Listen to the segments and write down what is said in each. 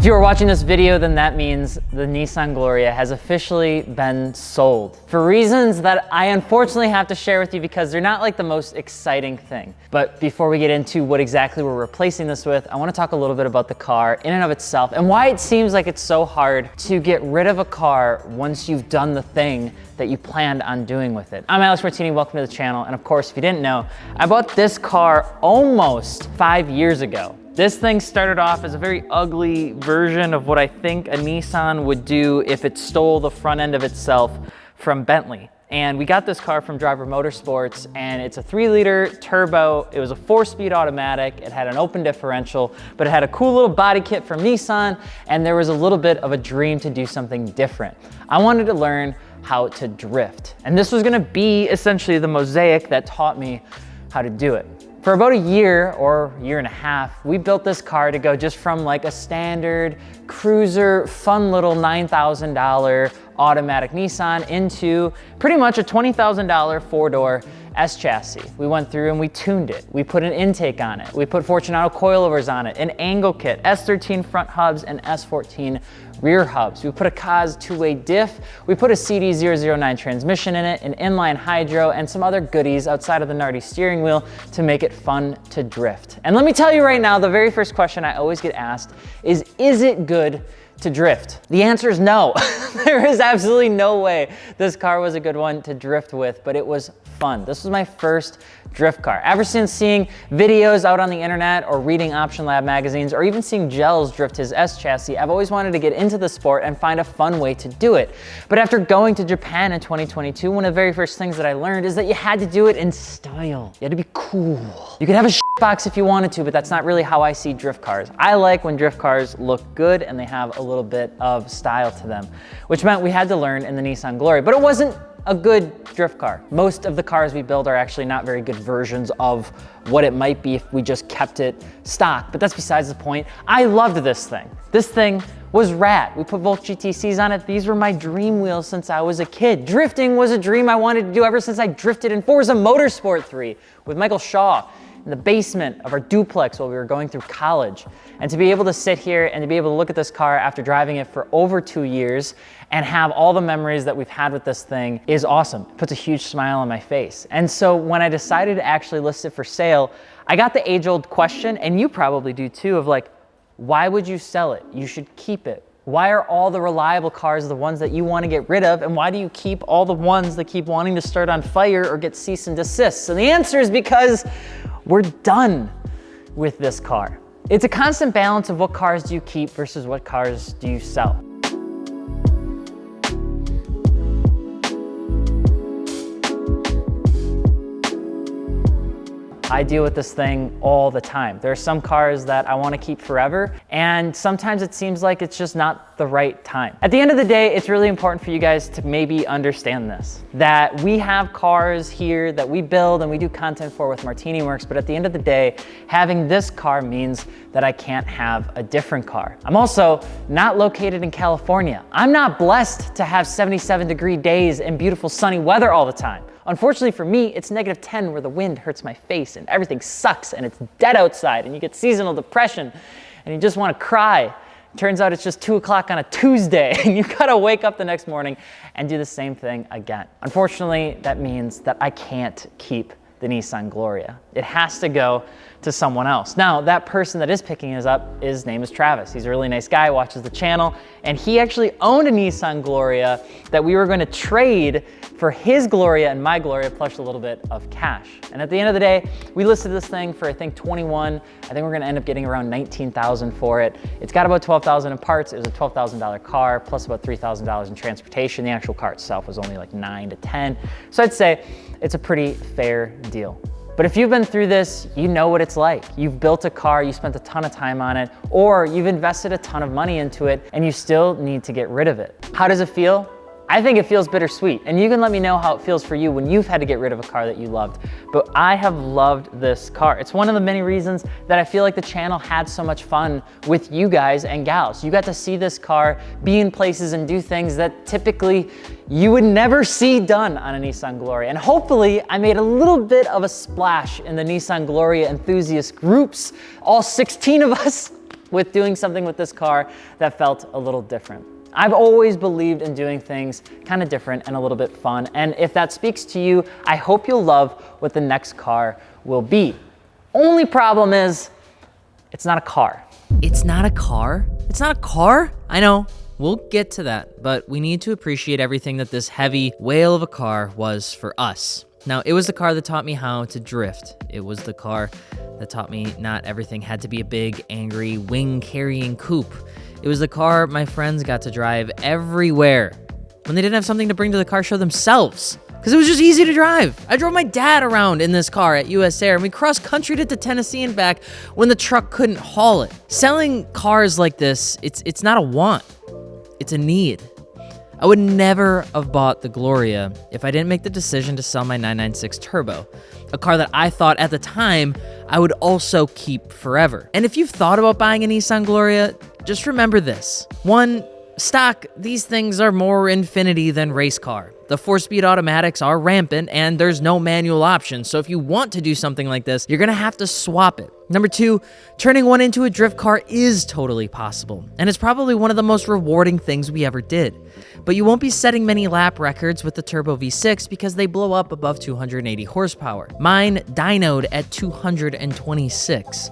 If you are watching this video, then that means the Nissan Gloria has officially been sold for reasons that I unfortunately have to share with you because they're not like the most exciting thing. But before we get into what exactly we're replacing this with, I want to talk a little bit about the car in and of itself and why it seems like it's so hard to get rid of a car once you've done the thing that you planned on doing with it. I'm AlexMartini, welcome to the channel. And of course, if you didn't know, I bought this car almost 5 years ago. This thing started off as a very ugly version of what I think a Nissan would do if it stole the front end of itself from Bentley. And we got this car from Driver Motorsports, and it's a 3-liter turbo. It was a 4-speed automatic. It had an open differential, but it had a cool little body kit from Nissan, and there was a little bit of a dream to do something different. I wanted to learn how to drift. And this was gonna be essentially the mosaic that taught me how to do it. For about a year or year and a half, we built this car to go just from like a standard cruiser, fun little $9,000 automatic Nissan into pretty much a $20,000 four-door S chassis. We went through and we tuned it. We put an intake on it. We put Fortunato coilovers on it, an angle kit, S13 front hubs, and S14 rear hubs. We put a COS two-way diff. We put a CD009 transmission in it, an inline hydro, and some other goodies outside of the Nardi steering wheel to make it fun to drift. And let me tell you right now, the very first question I always get asked is it good to drift? The answer is no. There is absolutely no way this car was a good one to drift with, but it was fun. This was my first drift car. Ever since seeing videos out on the internet or reading Option Lab magazines or even seeing Gels drift his S chassis, I've always wanted to get into the sport and find a fun way to do it. But after going to Japan in 2022, one of the very first things that I learned is that you had to do it in style. You had to be cool. You could have a box if you wanted to, but that's not really how I see drift cars. I like when drift cars look good and they have a little bit of style to them, which meant we had to learn in the Nissan Gloria, but it wasn't a good drift car. Most of the cars we build are actually not very good versions of what it might be if we just kept it stock, but that's besides the point. I loved this thing. This thing was rad. We put Volt GTCs on it. These were my dream wheels since I was a kid. Drifting was a dream I wanted to do ever since I drifted in Forza Motorsport 3 with Michael Shaw in the basement of our duplex while we were going through college. And to be able to sit here and to be able to look at this car after driving it for over 2 years and have all the memories that we've had with this thing is awesome. It puts a huge smile on my face. And so when I decided to actually list it for sale, I got the age-old question, and you probably do too, of like, why would you sell it? You should keep it. Why are all the reliable cars the ones that you want to get rid of? And why do you keep all the ones that keep wanting to start on fire or get cease and desist? And the answer is because we're done with this car. It's a constant balance of what cars do you keep versus what cars do you sell. I deal with this thing all the time. There are some cars that I want to keep forever, and sometimes it seems like it's just not the right time. At the end of the day, it's really important for you guys to maybe understand this, that we have cars here that we build and we do content for with Martini Works, but at the end of the day, having this car means that I can't have a different car. I'm also not located in California. I'm not blessed to have 77-degree days and beautiful sunny weather all the time. Unfortunately for me, it's -10 where the wind hurts my face and everything sucks and it's dead outside and you get seasonal depression and you just want to cry. Turns out it's just 2 o'clock on a Tuesday and you gotta wake up the next morning and do the same thing again. Unfortunately, that means that I can't keep the Nissan Gloria. It has to go to someone else. Now, that person that is picking us up, his name is Travis. He's a really nice guy, watches the channel, and he actually owned a Nissan Gloria that we were going to trade for his Gloria and my Gloria plus a little bit of cash. And at the end of the day, we listed this thing for I think 21. I think we're going to end up getting around 19,000 for it. It's got about 12,000 in parts. It was a $12,000 car plus about $3,000 in transportation. The actual car itself was only like 9 to 10. So I'd say it's a pretty fair deal. But if you've been through this, you know what it's like. You've built a car, you spent a ton of time on it, or you've invested a ton of money into it and you still need to get rid of it. How does it feel? I think it feels bittersweet, and you can let me know how it feels for you when you've had to get rid of a car that you loved. But I have loved this car. It's one of the many reasons that I feel like the channel had so much fun with you guys and gals. You got to see this car be in places and do things that typically you would never see done on a Nissan Gloria. And hopefully I made a little bit of a splash in the Nissan Gloria enthusiast groups, all 16 of us. with doing something with this car that felt a little different. I've always believed in doing things kind of different and a little bit fun. And if that speaks to you, I hope you'll love what the next car will be. Only problem is, it's not a car. It's not a car? It's not a car? I know. We'll get to that, but we need to appreciate everything that this heavy whale of a car was for us. Now, it was the car that taught me how to drift. It was the car that taught me not everything had to be a big, angry, wing-carrying coupe. It was the car my friends got to drive everywhere when they didn't have something to bring to the car show themselves, because it was just easy to drive. I drove my dad around in this car at US Air, and we cross-countryed it to Tennessee and back when the truck couldn't haul it. Selling cars like this, it's not a want, it's a need. I would never have bought the Gloria if I didn't make the decision to sell my 996 Turbo, a car that I thought at the time I would also keep forever. And if you've thought about buying a Nissan Gloria, just remember this. One, stock, these things are more infinity than race car. The 4-speed automatics are rampant and there's no manual option. So if you want to do something like this, you're gonna have to swap it. Number two, turning one into a drift car is totally possible. And it's probably one of the most rewarding things we ever did. But you won't be setting many lap records with the Turbo V6 because they blow up above 280 horsepower. Mine dynoed at 226.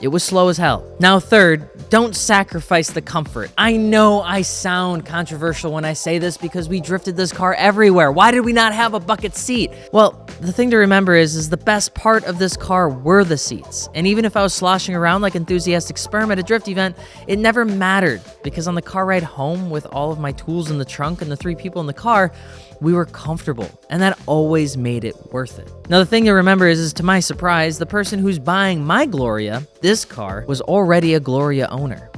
It was slow as hell. Now third, don't sacrifice the comfort. I know I sound controversial when I say this because we drifted this car everywhere. Why did we not have a bucket seat? Well, the thing to remember is the best part of this car were the seats. And even if I was sloshing around like enthusiastic sperm at a drift event, it never mattered because on the car ride home with all of my tools in the trunk and the 3 people in the car, we were comfortable, and that always made it worth it. Now, the thing to remember is to my surprise, the person who's buying my Gloria, this car, was already a Gloria owner.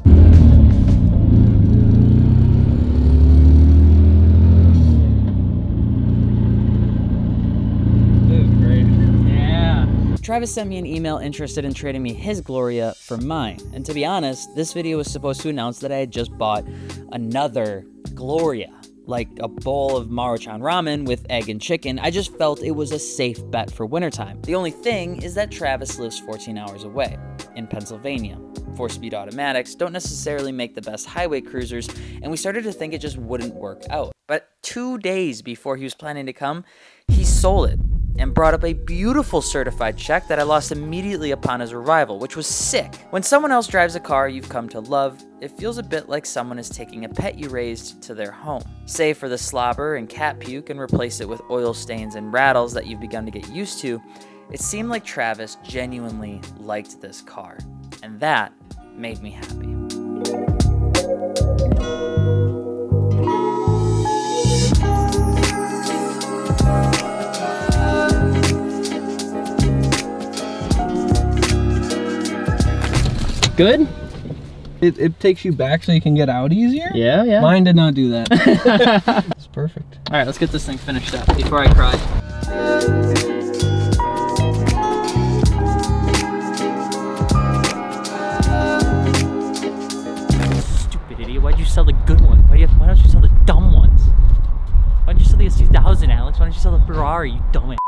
Travis sent me an email interested in trading me his Gloria for mine. And to be honest, this video was supposed to announce that I had just bought another Gloria, like a bowl of Maruchan ramen with egg and chicken. I just felt it was a safe bet for wintertime. The only thing is that Travis lives 14 hours away in Pennsylvania. 4-speed automatics don't necessarily make the best highway cruisers, and we started to think it just wouldn't work out. But 2 days before he was planning to come, he sold it and brought up a beautiful certified check that I lost immediately upon his arrival, which was sick. When someone else drives a car you've come to love, it feels a bit like someone is taking a pet you raised to their home. Save for the slobber and cat puke and replace it with oil stains and rattles that you've begun to get used to, it seemed like Travis genuinely liked this car, and that made me happy. Good? It takes you back so you can get out easier? Yeah, yeah. Mine did not do that. It's perfect. All right, let's get this thing finished up before I cry. Stupid idiot, why'd you sell the good one? Why don't you sell the dumb ones? Why don't you sell the S2000, Alex? Why don't you sell the Ferrari, you dumb ass?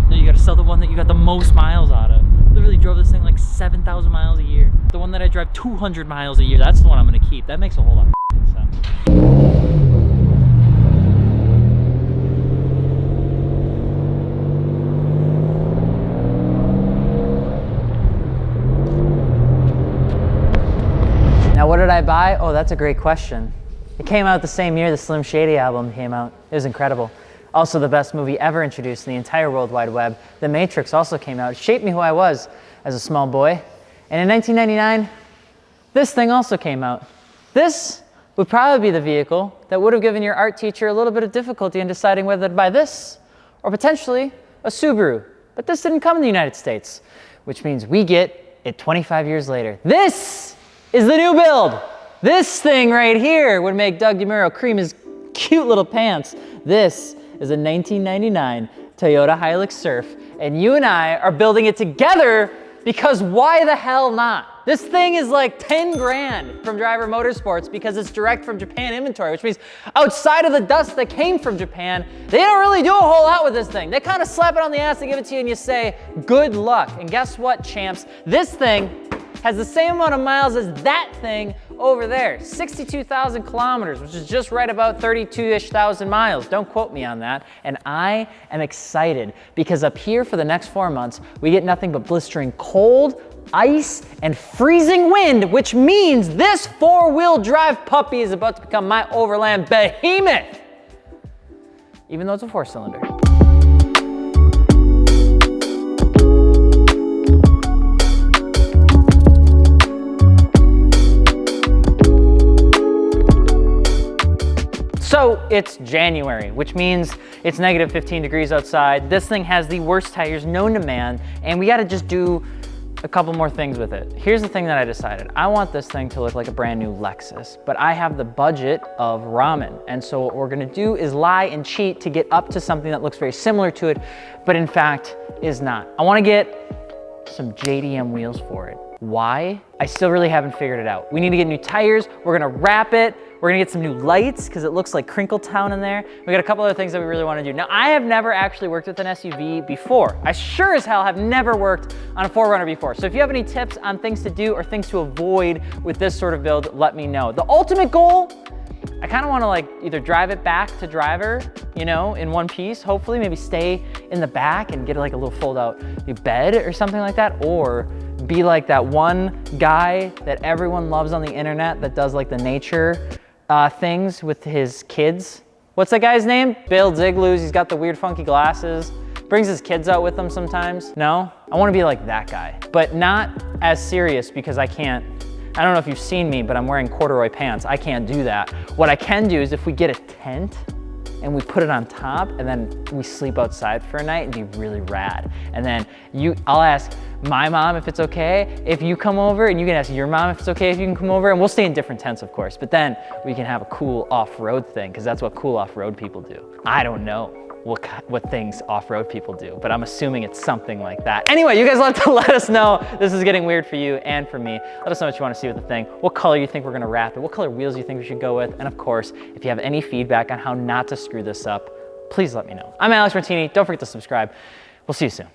No, you gotta sell the one that you got the most miles out of. Literally drove this thing like 7,000 miles a year. The one that I drive 200 miles a year, that's the one I'm gonna keep. That makes a whole lot of sense. Now, what did I buy? Oh, that's a great question. It came out the same year the Slim Shady album came out. It was incredible. Also the best movie ever introduced in the entire World Wide Web. The Matrix also came out. It shaped me who I was as a small boy. And in 1999, this thing also came out. This would probably be the vehicle that would have given your art teacher a little bit of difficulty in deciding whether to buy this or potentially a Subaru. But this didn't come in the United States, which means we get it 25 years later. This is the new build. This thing right here would make Doug DeMuro cream his cute little pants. This is a 1999 Toyota Hilux Surf, and you and I are building it together because why the hell not? This thing is like 10 grand from Driver Motorsports because it's direct from Japan inventory, which means outside of the dust that came from Japan, they don't really do a whole lot with this thing. They kind of slap it on the ass, they give it to you, and you say, good luck. And guess what, champs? This thing has the same amount of miles as that thing over there, 62,000 kilometers, which is just right about 32-ish thousand miles. Don't quote me on that. And I am excited because up here for the next 4 months, we get nothing but blistering cold, ice, and freezing wind, which means this 4-wheel drive puppy is about to become my overland behemoth, even though it's a 4-cylinder. So it's January, which means it's negative 15 degrees outside. This thing has the worst tires known to man, and we gotta just do a couple more things with it. Here's the thing that I decided. I want this thing to look like a brand new Lexus, but I have the budget of ramen. And so what we're gonna do is lie and cheat to get up to something that looks very similar to it, but in fact is not. I wanna get some JDM wheels for it. Why? I still really haven't figured it out. We need to get new tires. We're gonna wrap it. We're gonna get some new lights because it looks like Crinkle Town in there. We got a couple other things that we really wanna do. Now, I have never actually worked with an SUV before. I sure as hell have never worked on a 4Runner before. So if you have any tips on things to do or things to avoid with this sort of build, let me know. The ultimate goal, I kind of want to like either drive it back to driver, you know, in one piece, hopefully maybe stay in the back and get like a little fold out bed or something like that, or be like that one guy that everyone loves on the internet that does like the nature things with his kids. What's that guy's name? Bill Zigloos. He's got the weird funky glasses. Brings his kids out with him sometimes. No, I want to be like that guy, but not as serious because I don't know if you've seen me, but I'm wearing corduroy pants. I can't do that. What I can do is if we get a tent and we put it on top and then we sleep outside for a night, and be really rad. And then I'll ask my mom if it's okay if you come over, and you can ask your mom if it's okay if you can come over, and we'll stay in different tents, of course, but then we can have a cool off-road thing, because that's what cool off-road people do. I don't know what things off-road people do, but I'm assuming it's something like that. Anyway, you guys have to let us know this is getting weird for you and for me. Let us know what you want to see with the thing, what color you think we're gonna wrap it, what color wheels you think we should go with, and of course, if you have any feedback on how not to screw this up, please let me know. I'm AlexMartini. Don't forget to subscribe. We'll see you soon.